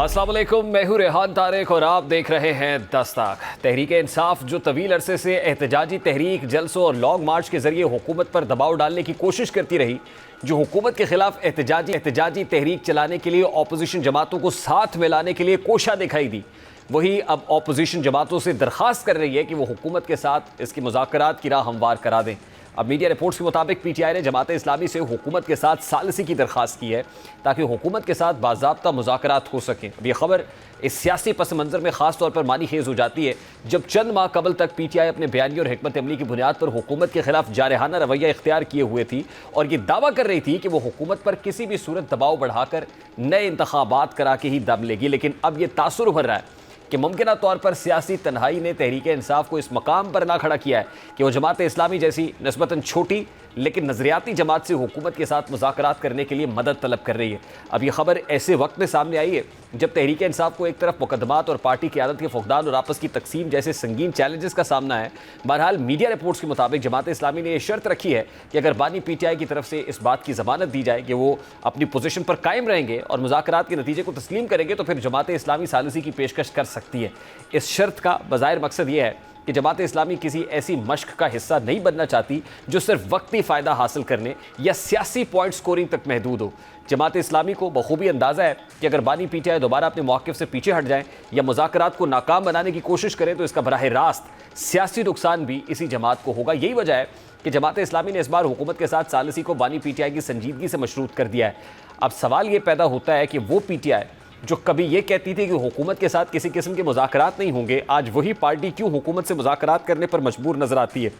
अस्सलाम वालेकुम, मैं हूं रेहान तारिक और आप देख रहे हैं दस्तक। तहरीक इंसाफ जो तवील अरसे से एहतजाजी तहरीक, जलसों और लॉन्ग मार्च के जरिए हुकूमत पर दबाव डालने की कोशिश करती रही, जो हुकूमत के खिलाफ एहतजाजी तहरीक चलाने के लिए अपोजिशन जमातों को साथ में लाने के लिए कोशा दिखाई दी, वही अब अपोजिशन जमातों से दरख्वास्त कर रही है कि वो हुकूमत के साथ इसकी मुज़ाकरात की राह हमवार करा दें। अब मीडिया रिपोर्ट्स के मुताबिक पीटीआई ने जमात इस्लामी से हुकूमत के साथ सालसी की दरख्वास्त की है ताकि हुकूमत के साथ बाज़ाब्ता मुज़ाकरात हो सकें। अब यह खबर इस सियासी पस मंज़र में ख़ास तौर पर मानी खेज़ हो जाती है जब चंद माह कबल तक पीटीआई अपने बयानी और हिकमत अमली की बुनियाद पर हुकूमत के खिलाफ जारहाना रवैया इख्तियार किए हुए थी और ये दावा कर रही थी कि वो हुकूमत पर किसी भी सूरत दबाव बढ़ाकर नए इंतखाबात करा के ही दम लेगी। लेकिन अब ये तासुर उभर रहा है कि मुमकिन तौर पर सियासी तन्हाई ने तहरीक इंसाफ को इस मकाम पर ना खड़ा किया है कि वो जमात इस्लामी जैसी निस्बतन छोटी लेकिन नज़रियाती जमात से हुकूमत के साथ मुज़ाकरात करने के लिए मदद तलब कर रही है। अब यह खबर ऐसे वक्त में सामने आई है जब तहरीक इंसाफ को एक तरफ मुकदमात और पार्टी क़यादत के फुक़दान और आपस की तकसीम जैसे संगीन चैलेंजेस का सामना है। बहरहाल मीडिया रिपोर्ट्स के मुताबिक जमात इस्लामी ने यह शर्त रखी है कि अगर बानी पीटीआई की तरफ से इस बात की ज़मानत दी जाए कि वो अपनी पोजीशन पर कायम रहेंगे और मुज़ाकरात के नतीजे को तस्लीम करेंगे तो फिर जमात इस्लामी सालिसी की पेशकश कर सकती है। इस शर्त का बज़ाहिर मकसद यह है कि जमात इस्लामी किसी ऐसी मश्क का हिस्सा नहीं बनना चाहती जो सिर्फ वक्ती फ़ायदा हासिल करने या सियासी पॉइंट स्कोरिंग तक महदूद हो। जमात इस्लामी को बखूबी अंदाज़ा है कि अगर बानी पीटीआई दोबारा अपने मौक़िफ़ से पीछे हट जाएं या मुज़ाकरात को नाकाम बनाने की कोशिश करें तो इसका बराह रास्त सियासी नुकसान भी इसी जमात को होगा। यही वजह है कि जमात इस्लामी ने इस बार हुकूमत के साथ सालिसी को बानी पीटीआई की संजीदगी से मशरूत कर दिया है। अब सवाल ये पैदा होता है कि वो पीटीआई जो कभी ये कहती थी कि हुकूमत के साथ किसी किस्म के मुज़ाकरात नहीं होंगे, आज वही पार्टी क्यों हुकूमत से मुज़ाकरात करने पर मजबूर नजर आती है?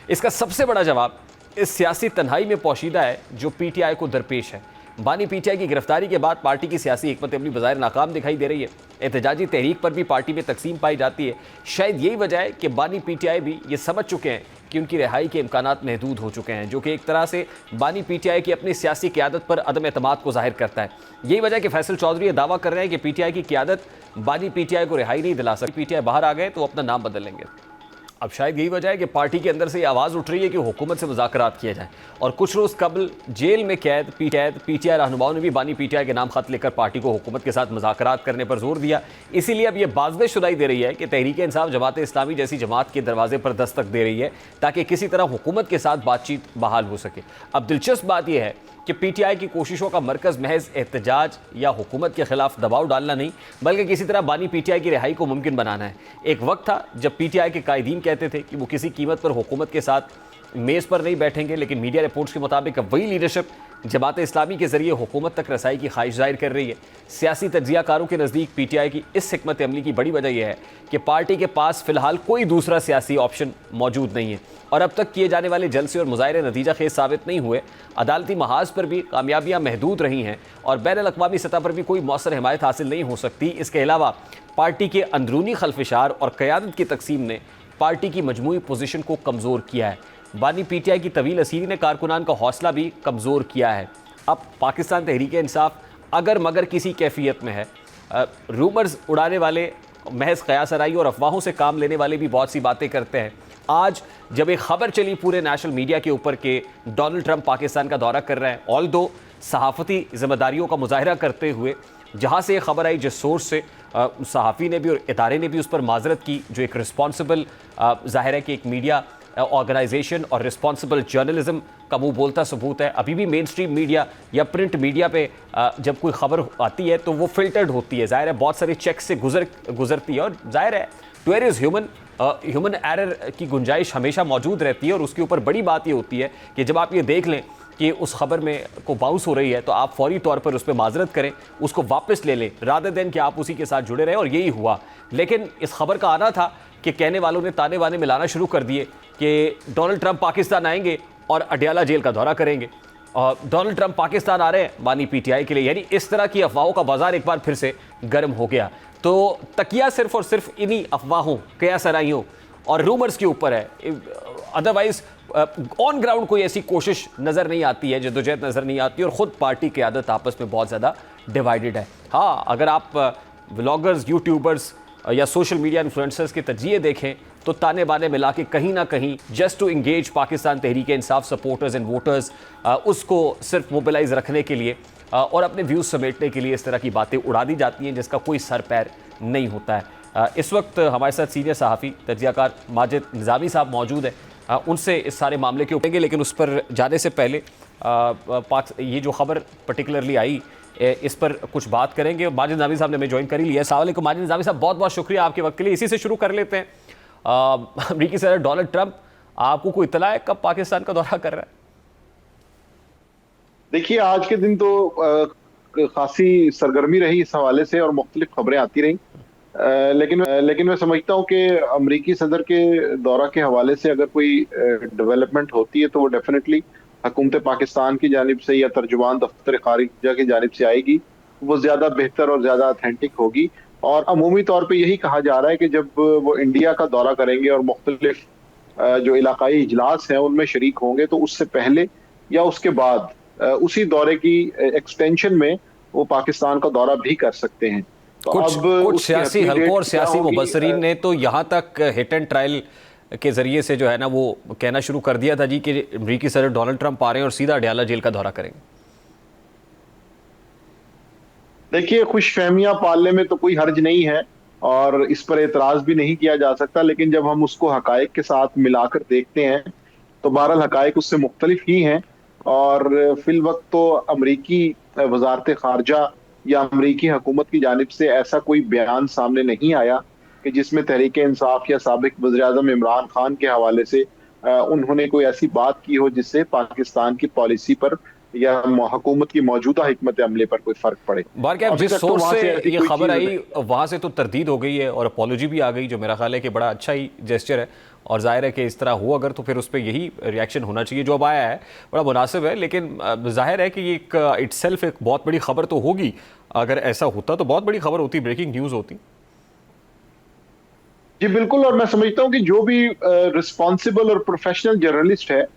इसका सबसे बड़ा जवाब इस सियासी तन्हाई में पोशीदा है जो पीटीआई को दरपेश है। बानी पीटीआई की गिरफ्तारी के बाद पार्टी की सियासी हिकमत अमली बज़ाहिर नाकाम दिखाई दे रही है। एहतजाजी तहरीक पर भी पार्टी में तकसीम पाई जाती है। शायद यही वजह है कि बानी पीटीआई भी ये समझ चुके हैं कि उनकी रिहाई के इम्कानात महदूद हो चुके हैं, जो कि एक तरह से बानी पीटीआई की अपनी सियासी क़यादत पर अदम एतमाद को ज़ाहिर करता है। यही वजह है कि फैसल चौधरी ये दावा कर रहे हैं कि पीटीआई की क़यादत बानी पीटीआई को रिहाई नहीं दिला सकती। पीटीआई बाहर आ गए तो अपना नाम बदल लेंगे। अब शायद यही वजह है कि पार्टी के अंदर से ये आवाज़ उठ रही है कि हुकूमत से मुज़ाकरात किया जाए। और कुछ रोज़ कबल जेल में कैद पीटीआई रहनुमाओं ने भी बानी पीटीआई के नाम खत लेकर पार्टी को हुकूमत के साथ मुज़ाकरात करने पर जोर दिया। इसीलिए अब ये बाज़ शुदाई दे रही है कि तहरीक इंसाफ जमात इस्लामी जैसी जमात के दरवाजे पर दस्तक दे रही है ताकि किसी तरह हुकूमत के साथ बातचीत बहाल हो सके। अब दिलचस्प बात यह है कि पीटीआई की कोशिशों का मरकज़ महज एहतजाज या हुकूमत के खिलाफ दबाव डालना नहीं बल्कि किसी तरह बानी पीटीआई की रिहाई को मुमकिन बनाना है। एक वक्त था जब पीटीआई के कायदीन कहते थे कि वो किसी कीमत पर हुकूमत के साथ मेज़ पर नहीं बैठेंगे, लेकिन मीडिया रिपोर्ट्स के मुताबिक अब वही लीडरशिप जमात इस्लामी के ज़रिए हुकूमत तक रसाई की ख्वाहिश जाहिर कर रही है। सियासी तज्ज़ियाकारों के नज़दीक पीटीआई की इस हिकमत अमली की बड़ी वजह यह है कि पार्टी के पास फ़िलहाल कोई दूसरा सियासी ऑप्शन मौजूद नहीं है और अब तक किए जाने वाले जलसे और मुज़ाहरे नतीजा खेज साबित नहीं हुए। अदालती महाज पर भी कामयाबियाँ महदूद रही हैं और बैन-अल-अक़वामी सतह पर भी कोई मौसर हिमायत हासिल नहीं हो सकती। इसके अलावा पार्टी के अंदरूनी खलफिशार और क़यादत की तकसीम ने पार्टी की मजमूई पोजीशन को कमज़ोर किया है। बानी पीटीआई की तवील असीरी ने कारकुनान का हौसला भी कमज़ोर किया है। अब पाकिस्तान तहरीक इंसाफ अगर मगर किसी कैफियत में है। रूमर्स उड़ाने वाले, महज क़यासराई और अफवाहों से काम लेने वाले भी बहुत सी बातें करते हैं। आज जब एक खबर चली पूरे नेशनल मीडिया के ऊपर के डोनाल्ड ट्रंप पाकिस्तान का दौरा कर रहे हैं, ऑल दो सहाफ़ती ज़िम्मेदारियों का मुजाहरा करते हुए जहाँ से ये खबर आई, जिस सोर्स से सहाफ़ी ने भी और इदारे ने भी उस पर माजरत की, जो एक रिस्पॉन्सिबल ज़ाहिर है कि एक मीडिया ऑर्गेनाइजेशन और रिस्पॉन्सिबल जर्नलिज्म का मुँह बोलता सबूत है। अभी भी मेन स्ट्रीम मीडिया या प्रिंट मीडिया पे जब कोई खबर आती है तो वो फिल्टर्ड होती है, ज़ाहिर है बहुत सारे चेक से गुजरती है और ज़ाहिर है to err is human error की गुंजाइश हमेशा मौजूद रहती है। और उसके ऊपर बड़ी बात ये होती है कि जब आप ये देख लें कि उस खबर में को बाउंस हो रही है तो आप फौरी तौर पर उस पर माजरत करें, उसको वापस ले लें रादर देन कि आप उसी के साथ जुड़े रहें। और यही हुआ। लेकिन इस खबर का आना था कि कहने वालों ने ताने बाने मिलाना शुरू कर दिए कि डोनाल्ड ट्रंप पाकिस्तान आएंगे और अडयाला जेल का दौरा करेंगे और डोनाल्ड ट्रंप पाकिस्तान आ रहे हैं बानी पीटीआई के लिए। यानी इस तरह की अफवाहों का बाजार एक बार फिर से गर्म हो गया। तो तकिया सिर्फ और सिर्फ इन्हीं अफवाहों, क़यासराइयों और रूमर्स के ऊपर है। अदरवाइज ऑन ग्राउंड कोई ऐसी कोशिश नज़र नहीं आती है, जद्दोजहद नज़र नहीं आती और ख़ुद पार्टी क़यादत आपस में बहुत ज़्यादा डिवाइडेड है। हाँ, अगर आप व्लॉगर्स, यूट्यूबर्स या सोशल मीडिया इन्फ्लुएंसर्स के तज्जिए देखें तो ताने बाने मिला के कहीं ना कहीं just to engage Pakistan Tehreek Insaf supporters and voters, उसको सिर्फ मोबिलाइज रखने के लिए और अपने व्यूज़ समेटने के लिए इस तरह की बातें उड़ा दी जाती हैं जिसका कोई सर पैर नहीं होता है। इस वक्त हमारे साथ सीनियर सहाफ़ी तजियाकार माजिद निज़ामी साहब मौजूद हैं, उनसे इस सारे मामले के ऊपर, लेकिन उस पर जाने से पहले ये जो खबर पर्टिकुलरली आई इस पर कुछ बात करेंगे। माजिद निज़ामी साहब ने हमें ज्वाइन कर ही लिया। अस्सलाम वालेकुम माजिद निज़ामी साहब, बहुत बहुत शुक्रिया आपके वक्त के लिए। इसी से शुरू कर लेते हैं। अमरीकी सदर डोनाल्ड ट्रंप, आपको कोई इत्तला है कब पाकिस्तान का दौरा कर रहा है? देखिए, आज के दिन तो खासी सरगर्मी रही इस हवाले से और मुख्तलिफ खबरें आती रहीं। लेकिन मैं समझता हूँ कि अमरीकी सदर के दौरा के हवाले से अगर कोई डेवलपमेंट होती है तो वो डेफिनेटली हुकूमत पाकिस्तान की जानिब से या तर्जुमान दफ्तर खारिजा की जानिब से आएगी। वो ज़्यादा बेहतर और ज़्यादा ऑथेंटिक होगी। और अमूमी तौर पे यही कहा जा रहा है कि जब वो इंडिया का दौरा करेंगे और मुख्तलिफ जो इलाकाई इजलास हैं उनमें शरीक होंगे, तो उससे पहले या उसके बाद उसी दौरे की एक्सटेंशन में वो पाकिस्तान का दौरा भी कर सकते हैं। तो कुछ अब सियासी हलकों और सियासी मुबसरीन ने तो यहाँ तक हिट एंड ट्रायल के जरिए से जो है ना वो कहना शुरू कर दिया था जी कि अमरीकी सदर डोनाल्ड ट्रंप आ रहे हैं और सीधा अडयाला जेल का दौरा करेंगे। देखिए, खुशफहमियां पालने में तो कोई हर्ज नहीं है और इस पर एतराज भी नहीं किया जा सकता, लेकिन जब हम उसको हकायक के साथ मिलाकर देखते हैं तो बहरहाल हकायक उससे मुख्तलिफ ही हैं। और फिल वक्त तो अमरीकी वजारत खारजा या अमरीकी हुकूमत की जानिब से ऐसा कोई बयान सामने नहीं आया कि जिसमें तहरीक इंसाफ या साबिक वज़ीर-ए-आज़म इमरान खान के हवाले से उन्होंने कोई ऐसी बात की हो जिससे पाकिस्तान की पॉलिसी पर या हुकूमत की मौजूदा हिकमत अमले पर कोई फर्क पड़े। बार जिस सोर्स से ये खबर आई वहां से तो तरदीद हो गई है और अपॉलोजी भी आ गई, जो मेरा ख्याल है कि बड़ा अच्छा ही जेस्चर है और जाहिर है कि इस तरह हो अगर तो फिर उस पर यही रिएक्शन होना चाहिए। जो अब आया है बड़ा मुनासिब है, लेकिन जाहिर है कि ये एक इटसेल्फ एक बहुत बड़ी खबर तो होगी। अगर ऐसा होता तो बहुत बड़ी खबर होती, ब्रेकिंग न्यूज़ होती। जी बिल्कुल, और मैं समझता हूँ कि जो भी रिस्पॉन्सिबल और प्रोफेशनल जर्नलिस्ट है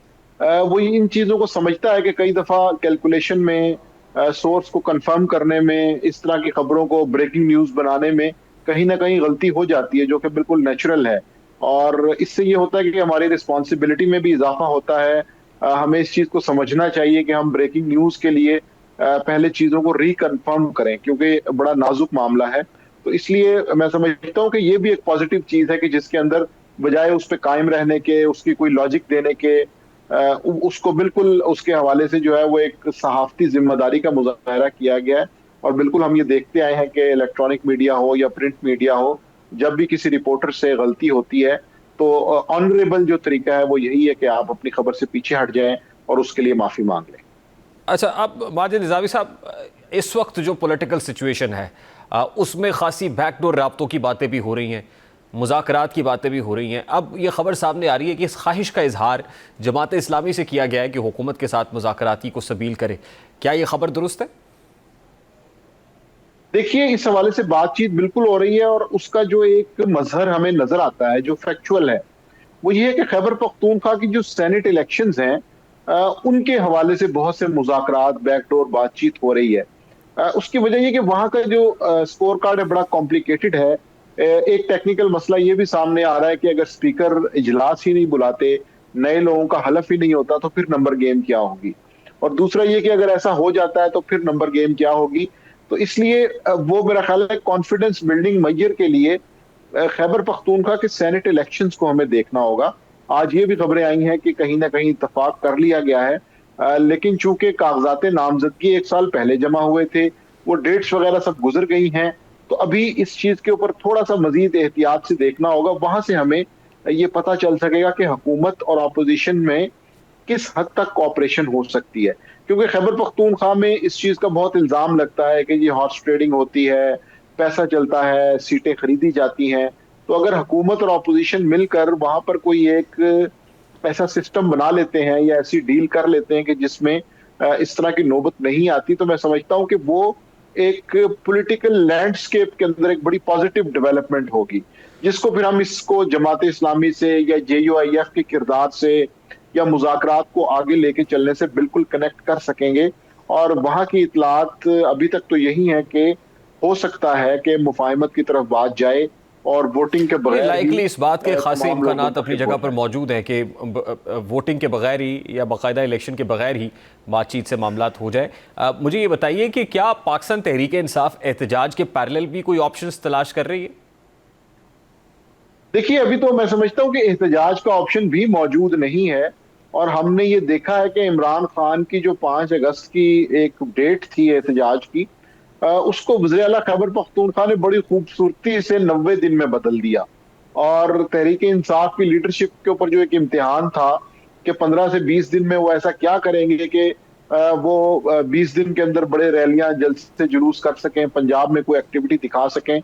वो इन चीज़ों को समझता है कि कई दफ़ा कैलकुलेशन में, सोर्स को कंफर्म करने में, इस तरह की खबरों को ब्रेकिंग न्यूज़ बनाने में कहीं ना कहीं गलती हो जाती है, जो कि बिल्कुल नेचुरल है। और इससे ये होता है कि हमारी रिस्पॉन्सिबिलिटी में भी इजाफा होता है। हमें इस चीज़ को समझना चाहिए कि हम ब्रेकिंग न्यूज़ के लिए पहले चीज़ों को रिकन्फर्म करें, क्योंकि बड़ा नाजुक मामला है। तो इसलिए मैं समझता हूँ कि ये भी एक पॉजिटिव चीज है कि जिसके अंदर बजाय उस पर कायम रहने के, उसकी कोई लॉजिक देने के, उसको बिल्कुल उसके हवाले से जो है वो एक सहाफती जिम्मेदारी का मुजाहरा किया गया है। और बिल्कुल हम ये देखते आए हैं कि इलेक्ट्रॉनिक मीडिया हो या प्रिंट मीडिया हो, जब भी किसी रिपोर्टर से गलती होती है तो ऑनरेबल जो तरीका है वो यही है कि आप अपनी खबर से पीछे हट जाएं और उसके लिए माफी मांग लें। अच्छा, अब माजिद निज़ामी साहब, इस वक्त जो पॉलिटिकल सिचुएशन है उसमें खासी बैकडोर राब्तों की बातें भी हो रही हैं, मुज़ाकरात की बातें भी हो रही हैं। अब ये खबर सामने आ रही है कि इस ख्वाहिश का इजहार जमात इस्लामी से किया गया है कि हुकूमत के साथ मुज़ाकराती को सबील करे। क्या ये खबर दुरुस्त है? देखिए, इस हवाले से बातचीत बिल्कुल हो रही है और उसका जो एक मजहर हमें नजर आता है, जो फैक्चुअल है, वो ये है कि खैबर पख्तूनख्वा की जो सेनेट इलेक्शंस हैं उनके हवाले से बहुत से मुज़ाकरात, बैकडोर बातचीत हो रही है। उसकी वजह ये कि वहाँ का जो स्कोर कार्ड है बड़ा कॉम्प्लिकेटेड है। एक टेक्निकल मसला ये भी सामने आ रहा है कि अगर स्पीकर इजलास ही नहीं बुलाते, नए लोगों का हलफ ही नहीं होता, तो फिर नंबर गेम क्या होगी। और दूसरा ये कि अगर ऐसा हो जाता है तो फिर नंबर गेम क्या होगी। तो इसलिए वो मेरा ख्याल है कॉन्फिडेंस बिल्डिंग मेजर के लिए खैबर पख्तूनख्वा के सेनेट इलेक्शंस को हमें देखना होगा। आज ये भी खबरें आई हैं कि कहीं ना कहीं इत्तेफाक कर लिया गया है, लेकिन चूंकि कागजात नामजदगी 1 साल पहले जमा हुए थे, वो डेट्स वगैरह सब गुजर गई हैं, तो अभी इस चीज के ऊपर थोड़ा सा मजीद एहतियात से देखना होगा। वहां से हमें ये पता चल सकेगा कि हुकूमत और अपोजिशन में किस हद तक कॉपरेशन हो सकती है। क्योंकि खैबर पख्तूनख्वा में इस चीज का बहुत इल्जाम लगता है कि ये हॉर्स ट्रेडिंग होती है, पैसा चलता है, सीटें खरीदी जाती हैं। तो अगर हुकूमत और अपोजिशन मिलकर वहां पर कोई एक ऐसा सिस्टम बना लेते हैं या ऐसी डील कर लेते हैं कि जिसमें इस तरह की नौबत नहीं आती, तो मैं समझता हूं कि वो एक पॉलिटिकल लैंडस्केप के अंदर एक बड़ी पॉजिटिव डेवलपमेंट होगी, जिसको फिर हम इसको जमात इस्लामी से या JUIF के किरदार से या मुज़ाकरात को आगे लेके चलने से बिल्कुल कनेक्ट कर सकेंगे। और वहां की इतलात अभी तक तो यही है कि हो सकता है कि मुफाहमत की तरफ बात जाए और वोटिंग के बगैर लाइकली इस बात के खासे तमाम लोग इम्कानात अपनी मुंतखब जगह होते पर हैं। मौजूद हैं कि वोटिंग के बगैर ही या बाकायदा इलेक्शन के बगैर ही बातचीत से मामलात हो जाए। मुझे ये बताइए कि क्या पाकिस्तान तहरीक इंसाफ एहतजाज के पैरेलल भी कोई ऑप्शंस तलाश कर रही है? देखिए, अभी तो मैं समझता हूं कि एहतजाज का ऑप्शन भी मौजूद नहीं है। और हमने ये देखा है कि इमरान खान की जो 5 अगस्त की एक डेट थी एहतजाज की, उसको वज़ीर आला खैबर पख्तूनख्वा ने बड़ी खूबसूरती से 90 दिन में बदल दिया। और तहरीक इंसाफ की लीडरशिप के ऊपर जो एक इम्तिहान था कि 15 से 20 दिन में वो ऐसा क्या करेंगे कि वो 20 दिन के अंदर बड़े रैलियां जलसे जुलूस कर सकें, पंजाब में कोई एक्टिविटी दिखा सकें।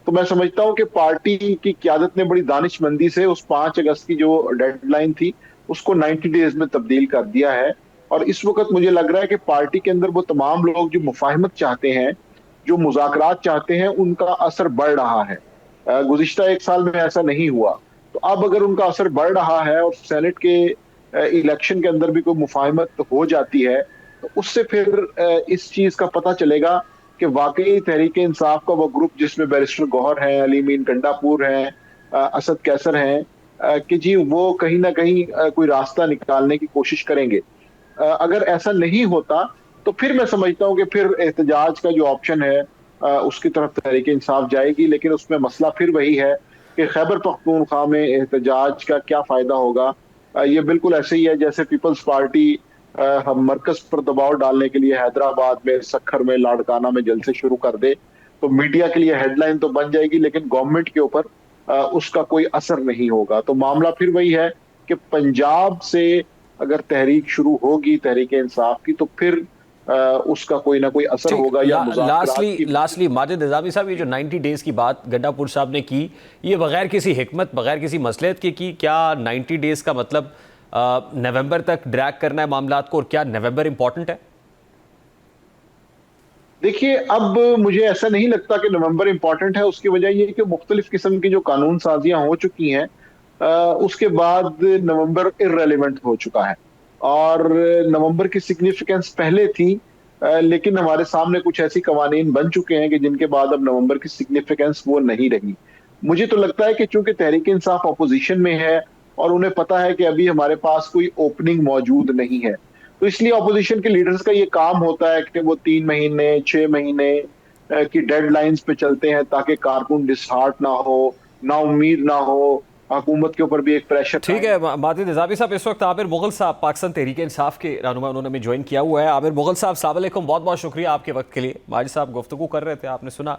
तो मैं समझता हूं कि पार्टी की क्यादत ने बड़ी दानिशमंदी से उस 5 अगस्त की जो डेडलाइन थी उसको 90 डेज में तब्दील कर दिया है। और इस वक्त मुझे लग रहा है कि पार्टी के अंदर वो तमाम लोग जो मुफाहमत चाहते हैं, जो मुज़ाकरात चाहते हैं, उनका असर बढ़ रहा है। गुज़िश्ता 1 साल में ऐसा नहीं हुआ। तो अब अगर उनका असर बढ़ रहा है और सेनेट के इलेक्शन के अंदर भी कोई मुफाहमत हो जाती है, तो उससे फिर इस चीज का पता चलेगा कि वाकई तहरीक इंसाफ का वो ग्रुप जिसमें बैरिस्टर गौहर हैं, अली मीन गंडापुर हैं, असद कैसर हैं, कि जी वो कहीं ना कहीं कोई रास्ता निकालने की कोशिश करेंगे। अगर ऐसा नहीं होता तो फिर मैं समझता हूँ कि फिर एहतजाज का जो ऑप्शन है उसकी तरफ तहरीक इंसाफ जाएगी। लेकिन उसमें मसला फिर वही है कि खैबर पख्तूनख्वा में एहतजाज का क्या फायदा होगा। ये बिल्कुल ऐसे ही है जैसे पीपल्स पार्टी हम मरकज पर दबाव डालने के लिए हैदराबाद में, सखर में, लाड़काना में जलसे शुरू कर दे। तो मीडिया के लिए हेडलाइन तो बन जाएगी लेकिन गवर्नमेंट के ऊपर उसका कोई असर नहीं होगा। तो मामला फिर वही है कि पंजाब से अगर तहरीक शुरू होगी तहरीक इंसाफ की, तो फिर उसका कोई ना कोई असर ठीक। होगा या मुज़ाकरात लास्टली की। लास्टली माजिद निज़ामी साहब, ये जो 90 डेज की बात गंडापुर साहब ने की, ये बगैर किसी हिकमत, बगैर किसी मसलहत के की? क्या 90 डेज का मतलब नवंबर तक ड्रैग करना है मामलात को, और क्या नवंबर इंपॉर्टेंट है? देखिए, अब मुझे ऐसा नहीं लगता कि नवंबर इंपॉर्टेंट है। उसकी वजह यह है कि मुख्तलिफ किस्म की जो कानून साजियां हो चुकी हैं, उसके बाद नवंबर इर्रेलेवेंट हो चुका है। और नवंबर की सिग्निफिकेंस पहले थी, लेकिन हमारे सामने कुछ ऐसी कवानीन बन चुके हैं कि जिनके बाद अब नवंबर की सिग्निफिकेंस वो नहीं रही। मुझे तो लगता है कि चूंकि तहरीक इंसाफ अपोजिशन में है और उन्हें पता है कि अभी हमारे पास कोई ओपनिंग मौजूद नहीं है, तो इसलिए अपोजिशन के लीडर्स का ये काम होता है कि वो 3 महीने, 6 महीने की डेडलाइंस पे चलते हैं ताकि कारकुन डिसहार्ट ना हो, ना उम्मीद ना हो, हुकूमत के ऊपर भी एक प्रेशर ठीक कायम। है माजिद निज़ामी साहब, इस वक्त आमिर मुगल साहब पाकिस्तान तहरीक इंसाफ के रहनुमा, उन्होंने हमें ज्वाइन किया हुआ है। आमिर मुगल साहब, अस्सलाम वालेकुम, बहुत बहुत शुक्रिया आपके वक्त के लिए। माजिद साहब गुफ्तगू कर रहे थे, आपने सुना।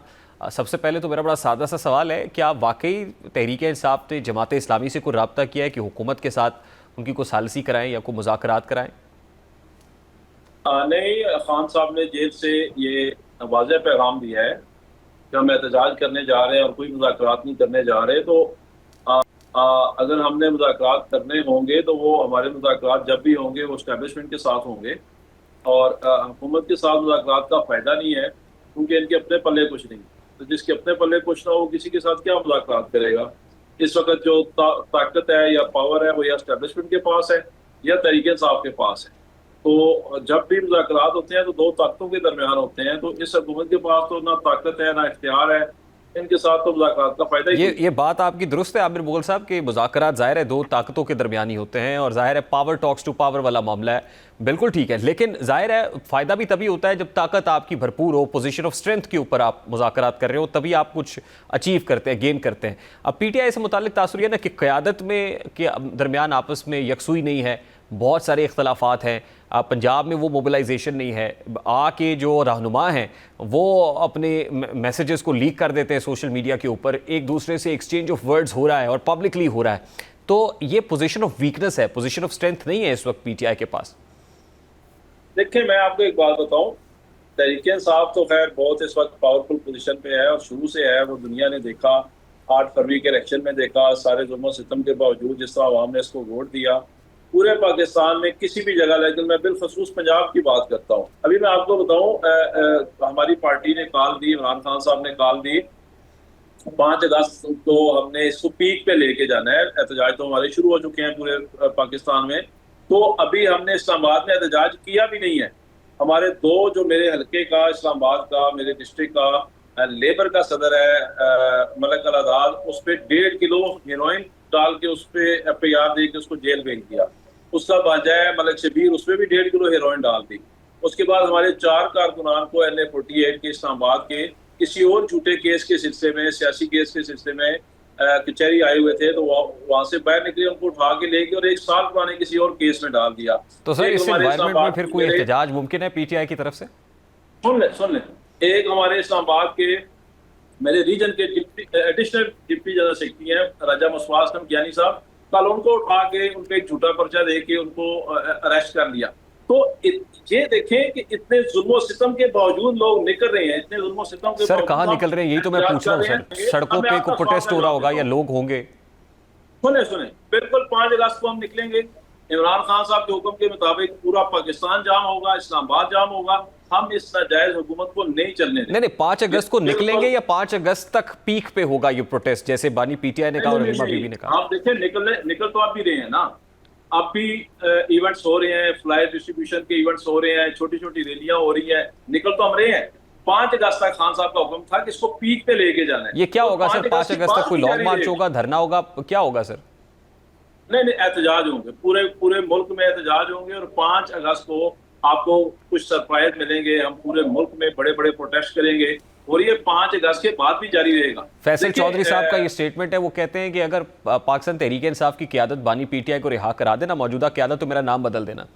सबसे पहले तो मेरा बड़ा सादा सा सवाल है, क्या वाकई तहरीक इंसाफ ने जमात इस्लामी से कोई रब्ता किया है कि हुकूमत के साथ उनकी कोई सालसी कराएं या कोई मुज़ाकरात कराएं? नहीं, खान साहब ने जेल से ये वाज़ेह पैगाम दिया है कि हम एहतजाज करने जा रहे हैं और कोई मुज़ाकरात नहीं करने जा रहे। तो आ, अगर हमने मुज़ाकरात करने होंगे तो वो हमारे मुज़ाकरात जब भी होंगे वो इस्टेब्लिशमेंट के साथ होंगे, और हुकूमत के साथ मुज़ाकरात का फ़ायदा नहीं है क्योंकि इनके अपने पल्ले कुछ नहीं। तो जिसके अपने पल्ले कुछ ना हो, किसी के साथ क्या मुज़ाकरात करेगा। इस वक्त जो ताकत है या पावर है वो या इस्टेब्लिशमेंट के पास है या तहरीक इंसाफ के पास है। तो जब भी मुज़ाकरात होते हैं तो दो ताकतों के दरमियान होते हैं। तो इस हुकूमत के पास तो ना ताकत है ना इख्तियार है, इनके साथ तो मुज़ाकरात का फायदा ही कोई नहीं। ये बात आपकी दुरुस्त है आमिर मुगल साहब कि मुज़ाकरात ज़ाहिर है दो ताकतों के दरमियान ही होते हैं, और ज़ाहिर है पावर टॉक्स टू पावर वाला मामला है, बिल्कुल ठीक है। लेकिन ज़ाहिर है फ़ायदा भी तभी होता है जब ताकत आपकी भरपूर हो, पोजीशन ऑफ स्ट्रेंथ के ऊपर आप मुज़ाकरात कर रहे हो, तभी आप कुछ अचीव करते हैं, गेन करते हैं। अब PTI से मुताल्लिक तासुर यह ना कि क़यादत में के दरमियान आपस में यकसुई नहीं है, बहुत सारे इख्तलाफात हैं। पंजाब में वो मोबिलाइजेशन नहीं है, आके जो रहनुमा हैं वो अपने मैसेजेस को लीक कर देते हैं सोशल मीडिया के ऊपर, एक दूसरे से एक्सचेंज ऑफ वर्ड्स हो रहा है और पब्लिकली हो रहा है। तो ये पोजीशन ऑफ वीकनेस है, पोजीशन ऑफ स्ट्रेंथ नहीं है इस वक्त PTI के पास। देखिए, मैं आपको एक बात बताऊं, तहरीक इंसाफ तो खैर बहुत इस वक्त पावरफुल पोजीशन पे है और शुरू से है। वो दुनिया ने देखा, 8 फरवरी के इलेक्शन में देखा, सारे जुल्म सितम के बावजूद जिस तरह आवाम ने इसको वोट दिया पूरे पाकिस्तान में किसी भी जगह। लेकिन मैं बिलखसूस पंजाब की बात करता हूँ। अभी मैं आपको बताऊं, हमारी पार्टी ने कॉल दी, इमरान खान साहब ने कॉल दी 5 अगस्त को हमने इसको पीक पे लेके जाना है। एहतजाज तो हमारे शुरू हो चुके हैं पूरे पाकिस्तान में। तो अभी हमने इस्लामाबाद में एहतजाज किया भी नहीं है। हमारे दो, जो मेरे हल्के का इस्लामाबाद का, मेरे डिस्ट्रिक्ट का लेबर का सदर है मलक अल आजाद, उस पर 1.5 किलो हेरोइन डाल के उस पर FIR दे के उसको जेल भेज दिया। उसका भांजा है मलक शबीर, उस पर भी 1.5 किलो हेरोइन डाल दी। उसके बाद हमारे 4 कारकुनान को LA-48 के इस्लामाबाद के किसी और झूठे केस के सिलसिले में, सियासी केस के सिलसिले में कचहरी आए हुए थे, तो वहां से बाहर निकले, उनको उठा के लेके और 1 साल पुराने किसी और केस में डाल दिया। तो सर इस एनवायरनमेंट में फिर कोई एहतजाज मुमकिन है PTI की तरफ से? सुन ले, एक हमारे इस्लामाबाद के मेरे रीजन के एडिशनल डिप्टी जनरल सेक्रेटरी हैं राजा मुस्वास ज्ञानी साहब, कल उनको उठा के उनको एक झूठा पर्चा दे के उनको अरेस्ट कर लिया। तो ये देखें कि इतने जुल्म सितम के बावजूद लोग निकल रहे हैं, इतने जुल्म सितम के सर कहाँ निकल रहे हैं, यही तो मैं पूछ रहा हूँ सर। सड़कों पे को प्रोटेस्ट हो रहा होगा या लोग होंगे? सुने बिल्कुल 5 अगस्त को हम निकलेंगे। इमरान खान साहब के हुक्म के मुताबिक पूरा पाकिस्तान जाम होगा, इस्लामाबाद जाम होगा। हम इस नाजायज हुकूमत को नहीं चलने देंगे। नहीं 5 अगस्त को निकलेंगे या 5 अगस्त तक पीक पे होगा ये प्रोटेस्ट, जैसे बानी PTI ने कहा और हलीमा बीबी ने कहा? आप देखिए निकल तो आप भी रहे हैं ना, अब भी इवेंट्स हो रहे हैं, फ्लायर डिस्ट्रीब्यूशन के इवेंट्स हो रहे हैं, छोटी छोटी रैलियां हो रही हैं, निकल तो हम रहे हैं। 5 अगस्त तक खान साहब का हुक्म था कि इसको पीक पे लेके जाना है। ये क्या होगा सर? 5 अगस्त तक कोई लॉन्ग मार्च होगा, धरना होगा, क्या होगा सर? नहीं एहतजाज होंगे, पूरे मुल्क में एहतजाज होंगे और 5 अगस्त को आपको कुछ सरप्राइज मिलेंगे। हम पूरे मुल्क में बड़े बड़े प्रोटेस्ट करेंगे और ये 5 अगस्त के बाद भी जारी रहेगा। फैसल चौधरी साहब का ये स्टेटमेंट है, वो कहते हैं कि अगर पाकिस्तान तहरीक इंसाफ की क़यादत बानी PTI को रिहा करा देना, मौजूदा क़यादत, तो मेरा नाम बदल देना।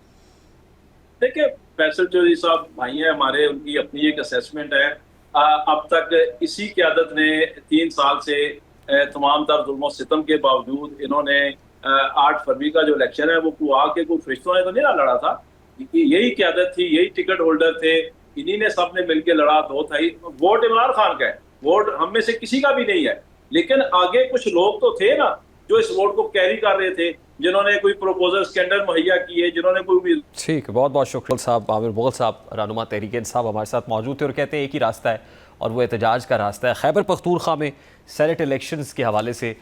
देखिए फैसल चौधरी साहब भाई हैं हमारे, उनकी अपनी एक असेसमेंट है। अब तक इसी क़यादत ने 3 साल से तमाम तर जुल्म सितम के बावजूद इन्होंने 8 फरवरी का जो इलेक्शन है वो कोई फरिश्तों ने तो नहीं लड़ा था, यही क़यादत थी, यही टिकट होल्डर थे, इन्हीं ने सबने मिलकर लड़ा। 2/3 वोट इमरान खान का है, वोट हम में से किसी का भी नहीं है, लेकिन आगे कुछ लोग तो थे ना जो इस वोट को कैरी कर रहे थे, जिन्होंने कोई प्रपोजल स्कैंडल मुहैया किए, जिन्होंने कोई। ठीक है, बहुत बहुत शुक्रिया साहब। आमिर मुगल साहब रहनुमा तहरीक इंसाफ हमारे साथ मौजूद थे और कहते हैं एक ही रास्ता है और वो एहतजाज का रास्ता है। खैबर पख्तूनख्वा में सेनेट इलेक्शंस के हवाले से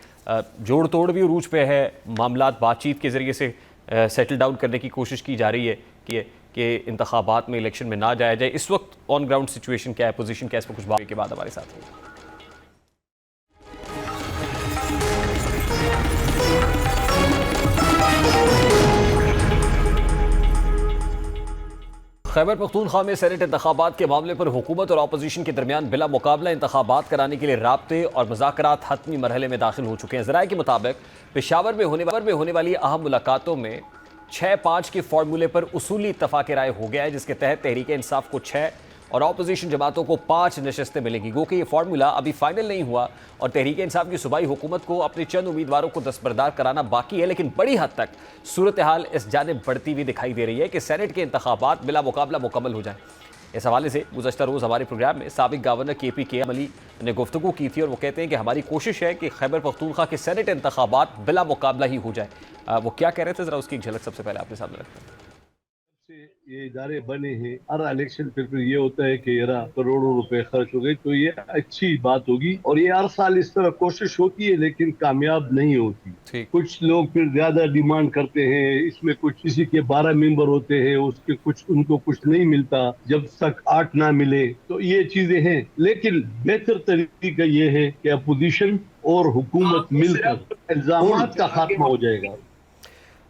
जोड़ तोड़ भी उरूज पे है, मामलात बातचीत के ज़रिए से सेटल डाउन करने की कोशिश की जा रही है कि इंतखाबात में इलेक्शन में ना जाया जाए। इस वक्त ऑन ग्राउंड सिचुएशन क्या है, पोजीशन क्या है, इस पर कुछ बात के बाद हमारे साथ खैबर पख्तूनख्वा में सेनेट इंतखाबात के मामले पर हुकूमत और अपोजिशन के दरमियान बिला मुकाबला इंतखाबात कराने के लिए राब्ते और मुज़ाकरात हतमी मरहले में दाखिल हो चुके हैं। ज़राए के मुताबिक पेशावर में होने वाली अहम मुलाकातों में 6-5 के फार्मूले पर उसूली इत्तफाक राय हो गया है, जिसके तहत तहरीक इंसाफ को 6 और अपोजिशन जमातों को 5 नशस्तें मिलेंगी। गो कि ये फार्मूला अभी फाइनल नहीं हुआ और तहरीक इंसाफ की सूबाई हुकूमत को अपने चंद उम्मीदवारों को दस्तबरदार कराना बाकी है, लेकिन बड़ी हद तक सूरत हाल इस जानिब बढ़ती हुई दिखाई दे रही है कि सेनेट के इंतखाबात बिला मुकाबला मुकम्मल हो जाए। इस हवाले से गुज़श्ता रोज़ हमारे प्रोग्राम में साबिक गवर्नर KP अली ने गुफ्तगू की थी और वो कहते हैं कि हमारी कोशिश है कि खैबर पख्तूनख्वा के सेनेट इंतखाबात बिला मुकाबला ही हो जाए। वो क्या कह रहे थे, ज़रा उसकी एक झलक सबसे पहले आपके सामने रखते हैं। ये इदारे बने हैं, हर इलेक्शन पे फिर ये होता है कि यार करोड़ों रुपए खर्च हो गए, तो ये अच्छी बात होगी और ये हर साल इस तरह कोशिश होती है लेकिन कामयाब नहीं होती। कुछ लोग फिर ज्यादा डिमांड करते हैं, इसमें कुछ किसी के 12 मेंबर होते हैं, उसके कुछ उनको कुछ नहीं मिलता जब तक 8 ना मिले, तो ये चीजें हैं। लेकिन बेहतर तरीका ये है कि अपोजिशन और हुकूमत मिलकर इल्जामात का खात्मा हो जाएगा।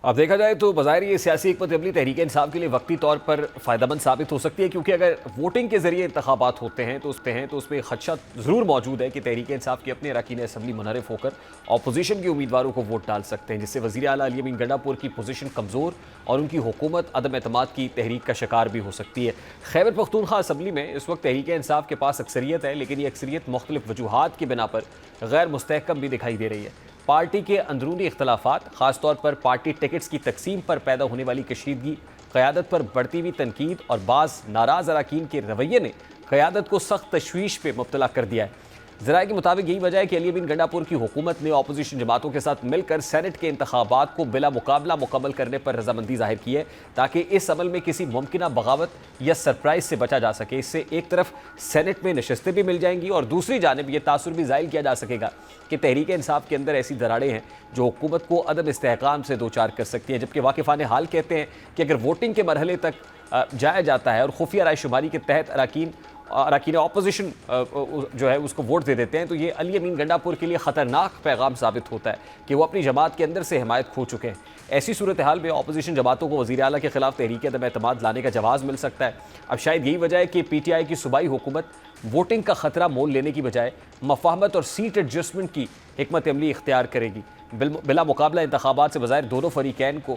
अब देखा जाए तो बज़ाहिर ये सियासी हिकमत अमली तहरीक इंसाफ के लिए वक्ती तौर पर फ़ायदेमंद साबित हो सकती है, क्योंकि अगर वोटिंग के ज़रिए इंतखाबात होते हैं तो उसमें खदशा ज़रूर मौजूद है कि तहरीक इंसाफ के अपने अरकान असम्बली मुनहरिफ होकर अपोजिशन के उम्मीदवारों को वोट डाल सकते हैं, जिससे वज़ीर आला अली अमीन गंडापुर की पोजीशन कमज़ोर और उनकी हुकूमत अदम एतमाद की तहरीक का शिकार भी हो सकती है। खैबर पख्तूनख्वा असम्बली में इस वक्त तहरीक इंसाफ के पास अक्सरियत है, लेकिन ये अक्सरियत मुख्तलिफ वजूहात की बिना पर गैर मुस्तहकम भी दिखाई दे रही है। पार्टी के अंदरूनी इख्तलाफात, खासतौर पर पार्टी टिकट्स की तकसीम पर पैदा होने वाली कशीदगी, क़यादत पर बढ़ती हुई तनकीद और बाज़ नाराज़ अरकान के रवैये ने क़यादत को सख्त तशवीश पे मुब्तला कर दिया है। ज़राए के मुताबिक यही वजह है कि अली अमीन गंडापुर की हुकूमत ने अपोजिशन जमातों के साथ मिलकर सेनेट के इंतखाबात को बिला मुकाबला मुकम्मल करने पर रजामंदी जाहिर की है, ताकि इस अमल में किसी मुमकिना बगावत या सरप्राइज से बचा जा सके। इससे एक तरफ सेनेट में नशस्तें भी मिल जाएंगी और दूसरी जानिब यह तासुर भी ज़ाहिर किया जा सकेगा कि तहरीक इंसाफ के अंदर ऐसी दरारें हैं जो हुकूमत को अदम इस्तेहकाम से दो चार कर सकती हैं। जबकि वाकिफ़ान हाल कहते हैं कि अगर वोटिंग के मरहले तक जाया जाता है और खुफिया राय शुमारी के तहत अरकान अरकान ऑपोजिशन जो है उसको वोट दे देते हैं, तो ये अली अमीन गंडापुर के लिए ख़तरनाक पैगाम साबित होता है कि वो अपनी जमात के अंदर से हिमायत खो चुके हैं। ऐसी सूरत हाल में अपोजिशन जमातों को वज़ीर आला के खिलाफ तहरीक अदम एतमाद लाने का जवाब मिल सकता है। अब शायद यही वजह है कि PTI की सूबाई हुकूमत वोटिंग का ख़तरा मोल लेने की बजाय मफाहमत और सीट एडजस्टमेंट की हिकमत अमली इख्तियार करेगी। बिला मुकाबला इंतखाबात से बज़ाहिर दोनों फरीकैन को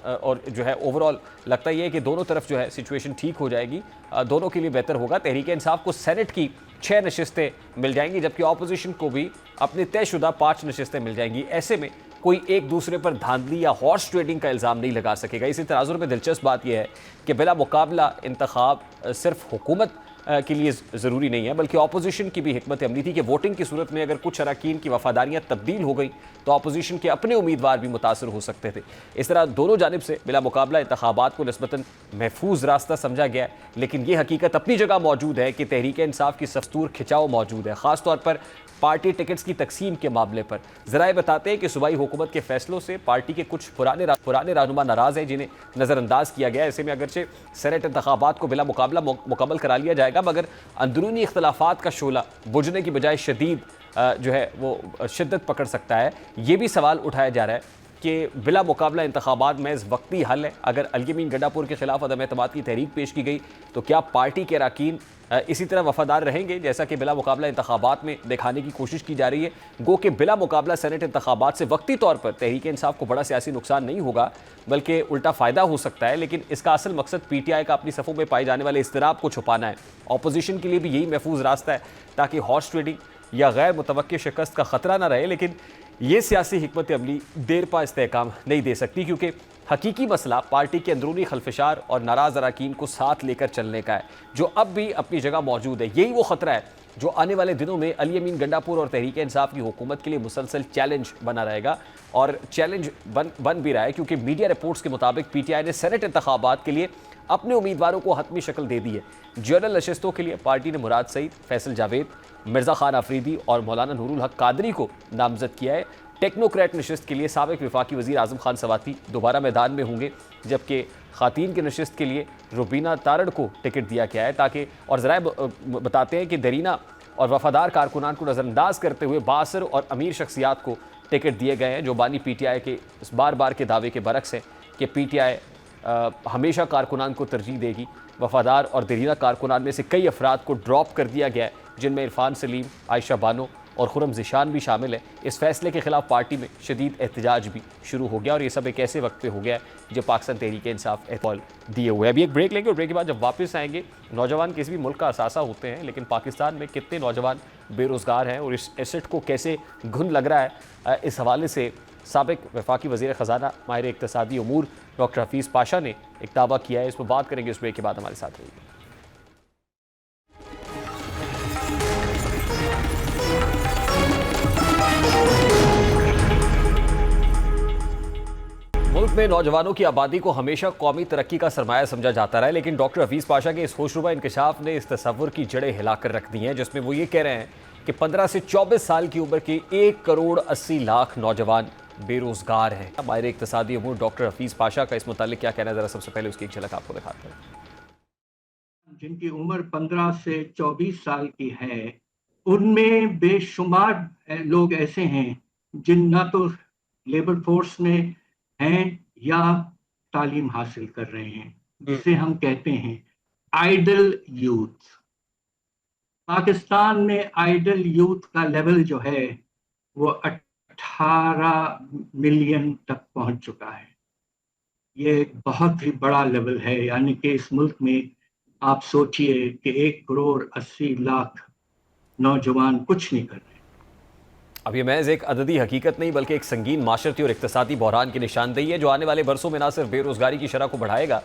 और जो है ओवरऑल लगता ही है कि दोनों तरफ जो है सिचुएशन ठीक हो जाएगी, दोनों के लिए बेहतर होगा। तहरीक इंसाफ को सेनेट की 6 नशिस्तें मिल जाएंगी, जबकि अपोजिशन को भी अपने तयशुदा 5 नशिस्तें मिल जाएंगी। ऐसे में कोई एक दूसरे पर धांधली या हॉर्स ट्रेडिंग का इल्ज़ाम नहीं लगा सकेगा। इसी तनाजुर में दिलचस्प बात यह है कि बिला मुकाबला इंतखाब सिर्फ हुकूमत के लिए ज़रूरी नहीं है, बल्कि अपोजिशन की भी हिकमत अमली थी कि वोटिंग की सूरत में अगर कुछ अरकान की वफादारियाँ तब्दील हो गई तो अपोजिशन के अपने उम्मीदवार भी मुतासर हो सकते थे। इस तरह दोनों जानिब से बिला मुकाबला इंतखाबात को निस्बतन महफूज रास्ता समझा गया है, लेकिन ये हकीकत अपनी जगह मौजूद है कि तहरीक इंसाफ की सख्तूर खिंचाव मौजूद है, ख़ास तौर पर पार्टी टिकट्स की तकसीम के मामले पर। ज़राए बताते हैं कि सूबाई हुकूमत के फैसलों से पार्टी के कुछ पुराने रहनुमा नाराज़ हैं, जिन्हें नज़रअंदाज किया गया है। ऐसे में अगरचे सेनेट इंतखाबात को बिला मुकाबला मुकम्मल करा लिया जाएगा, मगर अंदरूनी इख्तलाफात का शोला बुझने की बजाय शदीद जो है वो शिद्दत पकड़ सकता है। ये भी सवाल उठाया जा रहा है कि बिला मुकाबला इंतखाबात में वक्ती हल है। अगर अली अमीन गंडापुर के खिलाफ अदम एतमाद की तहरीक पेश की गई तो क्या पार्टी के अरकान इसी तरह वफादार रहेंगे जैसा कि बिला मुकाबला इंतखाबात में दिखाने की कोशिश की जा रही है? गो कि बिला मुकाबला सेनेट इंतखाबात से वक्ती तौर पर तहरीक इंसाफ को बड़ा सियासी नुकसान नहीं होगा, बल्कि उल्टा फ़ायदा हो सकता है। लेकिन इसका असल मकसद PTI का अपनी सफ़ों में पाए जाने वाले इज़्तिराब को छुपाना है। अपोजिशन के लिए भी यही महफूज रास्ता है ताकि हॉर्स ट्रेडिंग या गैर मुतवक्की शिकस्त का ख़तरा ना रहे। लेकिन ये सियासी हिकमत अमली देर पा इस्तेहकाम नहीं दे सकती, क्योंकि हकीकी मसला पार्टी के अंदरूनी खलफशार और नाराज़ अरकान को साथ लेकर चलने का है, जो अब भी अपनी जगह मौजूद है। यही वो ख़तरा है जो आने वाले दिनों में अली अमीन गंडापुर और तहरीक इंसाफ की हुकूमत के लिए मुसलसल चैलेंज बना रहेगा, और चैलेंज बन भी रहा है, क्योंकि मीडिया रिपोर्ट्स के मुताबिक PTI ने सेनेट इंतखाबात के लिए अपने उम्मीदवारों को हतमी शक्ल दे दी है। जनरल नशिस्तों के लिए पार्टी ने मुराद सईद, फैसल जावेद, मिर्ज़ा खान आफरीदी और मौलाना नूरुल हक कादरी को नामजद किया है। टेक्नोक्रेट नशिस्त के लिए साबिक वफाकी वज़ीर आज़म खान सवाती दोबारा मैदान में होंगे, जबकि ख़ातीन की नशिस्त के लिए रुबीना तारड़ को टिकट दिया गया है ताकि, और ज़राए बताते हैं कि दरीना और वफादार कारकुनान को नज़रअंदाज करते हुए बासर और अमीर शख्सियात को टिकट दिए गए हैं, जो बानी PTI के इस बार के दावे के बरक्स है कि PTI हमेशा कारकुनान को तरजीह देगी। वफादार और दरीना कारकुनान में से कई अफराद को ड्रॉप कर दिया गया है, जिनमें इरफान सलीम, आयशा बानो और खुरम ज़िशान भी शामिल है। इस फैसले के खिलाफ पार्टी में शदीद एहतजाज भी शुरू हो गया, और ये सब एक ऐसे वक्त पे हो गया है जब पाकिस्तान तहरीक इंसाफ एहतजाज दिए हुए। अभी एक ब्रेक लेंगे और ब्रेक के बाद जब वापस आएंगे, नौजवान किसी भी मुल्क का असासा होते हैं, लेकिन पाकिस्तान में कितने नौजवान बेरोज़गार हैं और इस एसेट को कैसे घुन लग रहा है, इस हवाले से साबिक वफाकी वज़ीर ख़जाना माहिर इक़्तिसादी उमूर डॉक्टर हफीज़ पाशा ने एक दावा किया है। इस पर बात करेंगे उस ब्रेक के बाद। हमारे साथ रहिए। मुल्क में नौजवानों की आबादी को हमेशा कौमी तरक्की का सरमाया समझा जाता रहा है, लेकिन डॉक्टर हफीज़ पाशा के इस होशरुबा इंकशाफ ने इस तसव्वुर की जड़ें हिलाकर रख दी हैं, जिसमें वो ये कह रहे हैं कि 15 से 24 साल की उम्र के 1 करोड़ 80 लाख नौजवान बेरोजगार हैं। माहिर इक़्तिसादी उमूर डॉक्टर हफीज़ पाशा का इस मुतालिक क्या कहना है, ज़रा सबसे पहले उसकी एक झलक आपको दिखाते हैं। जिनकी उम्र 15 से 24 साल की है, उनमें बेशुमार लोग ऐसे हैं जिन ना तो लेबर फोर्स में हैं या तालीम हासिल कर रहे हैं, जिसे हम कहते हैं आइडल यूथ। पाकिस्तान में आइडल यूथ का लेवल जो है वो 18 मिलियन तक पहुंच चुका है। ये एक बहुत ही बड़ा लेवल है, यानी कि इस मुल्क में आप सोचिए कि 1 करोड़ 80 लाख नौजवान कुछ नहीं कर रहे। अब ये महज एक अददी हकीकत नहीं, बल्कि एक संगीन माशरती और इक़्तिसादी बहरान की निशानदेही है, जो आने वाले बरसों में न सिर्फ बेरोज़गारी की शरह को बढ़ाएगा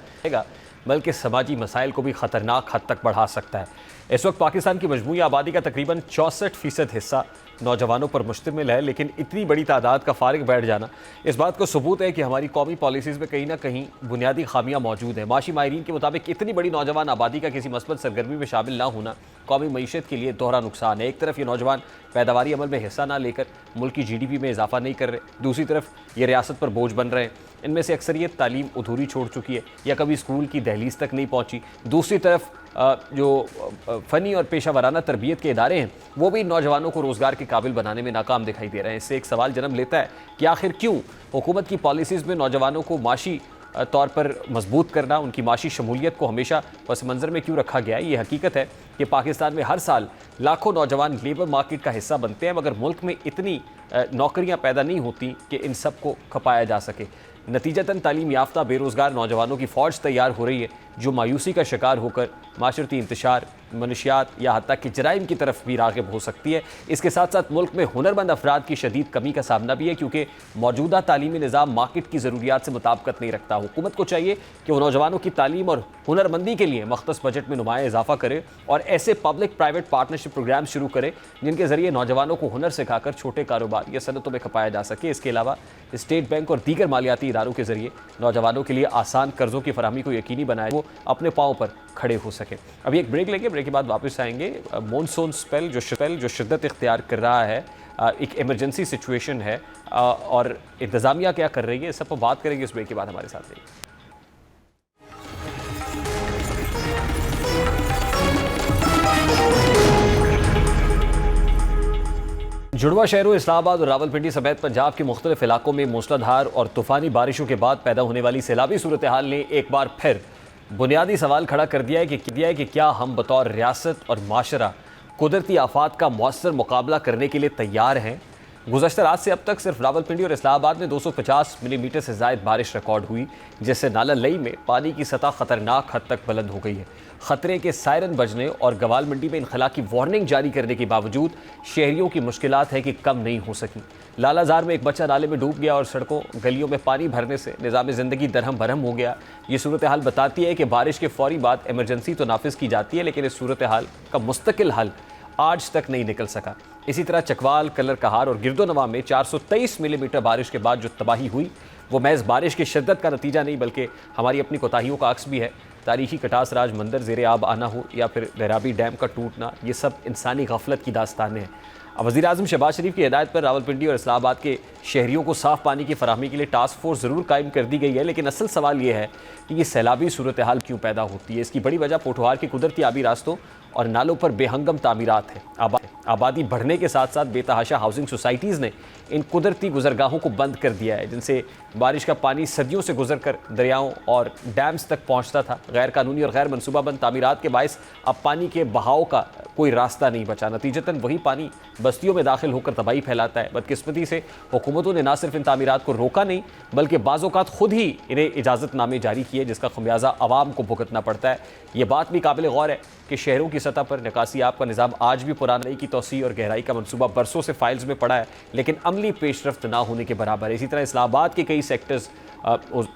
बल्कि समाजी मसाइल को भी ख़तरनाक हद तक बढ़ा सकता है। इस वक्त पाकिस्तान की मजमूई आबादी का तकरीबन 64% हिस्सा नौजवानों पर मुश्तमिल है, लेकिन इतनी बड़ी तादाद का फारिग बैठ जाना इस बात को सबूत है कि हमारी कौमी पॉलिसीज़ में कहीं ना कहीं बुनियादी खामियां मौजूद हैं। माशी माहिरीन के मुताबिक इतनी बड़ी नौजवान आबादी का किसी मस्बत सरगर्मी में शामिल ना होना कौमी मईशत के लिए दोहरा नुकसान है। एक तरफ ये नौजवान पैदावारी अमल में हिस्सा ना लेकर मुल्क की GDP में इजाफा नहीं कर रहे, दूसरी तरफ ये रियासत पर बोझ बन रहे हैं। इनमें से अक्सरियत तालीम अधूरी छोड़ चुकी है या कभी स्कूल की दहलीज तक नहीं पहुंची। दूसरी तरफ जो फ़नी और पेशा वराना तरबियत के इदारे हैं वो भी नौजवानों को रोज़गार के काबिल बनाने में नाकाम दिखाई दे रहे हैं। इससे एक सवाल जन्म लेता है कि आखिर क्यों हुकूमत की पॉलिसीज़ में नौजवानों को माशी तौर पर मजबूत करना, उनकी माशी शमूलियत को हमेशा पस मंज़र में क्यों रखा गया है। ये हकीकत है कि पाकिस्तान में हर साल लाखों नौजवान लेबर मार्केट का हिस्सा बनते हैं, मगर मुल्क में इतनी नौकरियां पैदा नहीं होती कि इन सब को खपाया जा सके। नतीजतन तालीम याफ्ता बेरोज़गार नौजवानों की फ़ौज तैयार हो रही है जो मायूसी का शिकार होकर माशरती इंतशार, मनशियात या हत्ता कि जराइम की तरफ भी राग़िब हो सकती है। इसके साथ साथ मुल्क में हुनरमंद अफराद की शदीद कमी का सामना भी है क्योंकि मौजूदा तालीमी निज़ाम मार्केट की ज़रूरियात से मुताबिकत नहीं रखता। हुकूमत को चाहिए कि वो नौजवानों की तालीम और हुनरमंदी के लिए मख्तस बजट में नुमाया इजाफा करे और ऐसे पब्लिक प्राइवेट पार्टनरशिप प्रोग्राम शुरू करे जिनके ज़रिए नौजवानों को हुनर सिखाकर छोटे कारोबार या सनतों में खपाया जा सके। इसके अलावा स्टेट बैंक और दीगर मालियाती इदारों के जरिए नौजवानों के लिए आसान कर्जों की फराहमी को यकीनी बनाए वो अपने पाँव पर खड़े हो सके। अभी एक ब्रेक लेंगे, ब्रेक के बाद वापस आएंगे। मॉनसून स्पेल जो शिद्दत इख्तियार कर रहा है, एक इमरजेंसी सिचुएशन है और इंतज़ामिया क्या कर रही है, इस सब पर बात करेंगे इस ब्रेक के बाद। हमारे साथ रहिए। जुड़वा शहरों इस्लामाबाद और रावलपिंडी समेत पंजाब के मुख्तलिफ इलाकों में मूसलाधार और तूफ़ानी बारिशों के बाद पैदा होने वाली सैलाबी सूरत हाल ने एक बार फिर बुनियादी सवाल खड़ा कर दिया है कि क्या हम बतौर रियासत और माशरा कुदरती आफात का मौसर मुकाबला करने के लिए तैयार हैं। गुज़श्ता रात से अब तक सिर्फ रावलपिंडी और इस्लामाबाद में 250 मिलीमीटर से ज़ायद बारिश रिकॉर्ड हुई, जिससे नाला लई में पानी की सतह ख़तरनाक हद तक बुलंद हो गई है। ख़तरे के सायरन बजने और गवाल मंडी में इनखला की वार्निंग जारी करने के बावजूद शहरियों की मुश्किलात है कि कम नहीं हो सकी। लालाजार में एक बच्चा नाले में डूब गया और सड़कों गलियों में पानी भरने से निज़ाम ज़िंदगी दरहम बरहम हो गया। ये सूरत हाल बताती है कि बारिश के फौरी बाद इमरजेंसी तो नाफिज की जाती है, लेकिन इस सूरत हाल का मुस्तकिल हल आज तक नहीं निकल सका। इसी तरह चकवाल, कलर कहार और गिरदोनवा में 423 मिलीमीटर बारिश के बाद जो तबाही हुई वो महज बारिश की शिद्दत का नतीजा नहीं बल्कि हमारी अपनी कोताहियों का अक्स भी है। तारीखी कटास राज मंदिर ज़ेरे आब आना हो या फिर लहराबी डैम का टूटना, ये सब इंसानी गफलत की दास्तानें हैं। वज़ीर आज़म शहबाज शरीफ की हिदायत पर रावलपिंडी और इस्लामाबाद के शहरियों को साफ़ पानी की फराहमी के लिए टास्क फोर्स ज़रूर कायम कर दी गई है, लेकिन असल सवाल ये है कि ये सैलाबी सूरत हाल क्यों पैदा होती है। इसकी बड़ी वजह पोठोहार के कुदरती आबी रास्तों और नालों पर बेहंगम तामीरात है। आबादी बढ़ने के साथ साथ बेतहाशा हाउसिंग सोसाइटीज़ ने इन कुदरती गुजरगाहों को बंद कर दिया है, जिनसे बारिश का पानी सदियों से गुजर कर दरियाओं और डैम्स तक पहुंचता था। गैर कानूनी और गैर मनसूबाबंद तामीरात के बायस अब पानी के बहाव का कोई रास्ता नहीं बचा। नतीजतन वही पानी बस्तियों में दाखिल होकर तबाही फैलाता है। बदकिस्मती से हुकूमतों ने न सिर्फ इन तामीरात को रोका नहीं बल्कि बाज़-औक़ात खुद ही इन्हें इजाज़तनामे जारी किए, जिसका खमियाजा आवाम को भुगतना पड़ता है। ये बात भी काबिल गौर है कि शहरों की सतह पर निकासी आप का निज़ाम आज भी पुरानी की तौसी और गहराई का मनसूबा बरसों से फाइल्स में पड़ा है, लेकिन अमली पेशरफ्त ना होने के बराबर है। इसी तरह इस्लामाबाद के कई सेक्टर्स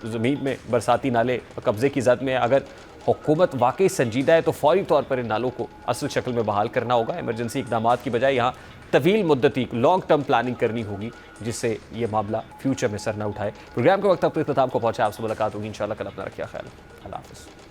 ज़मीन में बरसाती नाले कब्ज़े की जद में। अगर हुकूमत वाकई संजीदा है तो फौरी तौर पर इन नालों को असल शक्ल में बहाल करना होगा। इमरजेंसी इकदाम की बजाय यहाँ तवील मुद्दती लॉन्ग टर्म प्लानिंग करनी होगी, जिससे ये मामला फ्यूचर में सर न उठाए। प्रोग्राम के वक्त अब तक को पहुँचा, आपसे मुलाकात होगी इंशाल्लाह। कल अपना रखिए ख्याल। अल्लाह हाफ़िज़।